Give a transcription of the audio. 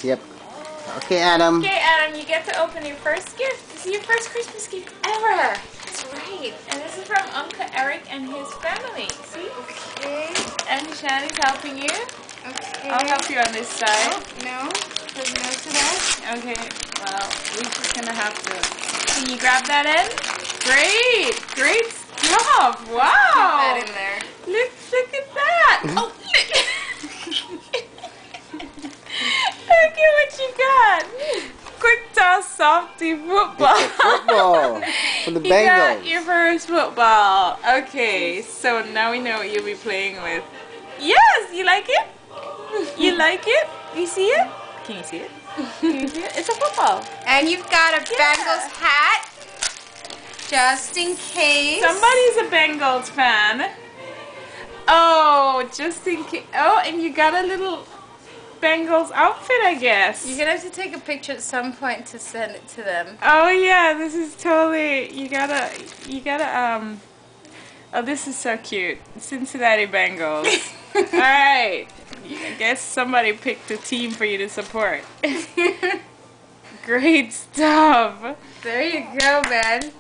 Yep. Okay, Adam. Okay, Adam, you get to open your first gift. This is your first Christmas gift ever. That's right. And this is from Uncle Eric and his family. See? Okay. And Shani's helping you. Okay. I'll help you on this side. Oh, no. Says no to that. Okay. Well, we're just gonna have to. Can you grab that in? Great. Great stuff. Wow. Keep that in there. Look at that. Oh, look. Look at what you got. Quick toss softy football. It's a football for the You got Bengals. your first football. Okay, so now we know what you'll be playing with. Yes, you like it? You like it? You see it? Can you see it? Can you see it? It's a football. And you've got a Yeah. Bengals hat. Just in case. Somebody's a Bengals fan. Oh, just in case. Oh, and you got a little Bengals outfit, I guess. You're gonna have to take a picture at some point to send it to them. Oh yeah, this is totally. You gotta. Oh, this is so cute. Cincinnati Bengals. All right. I guess somebody picked a team for you to support. Great stuff. There you go, man.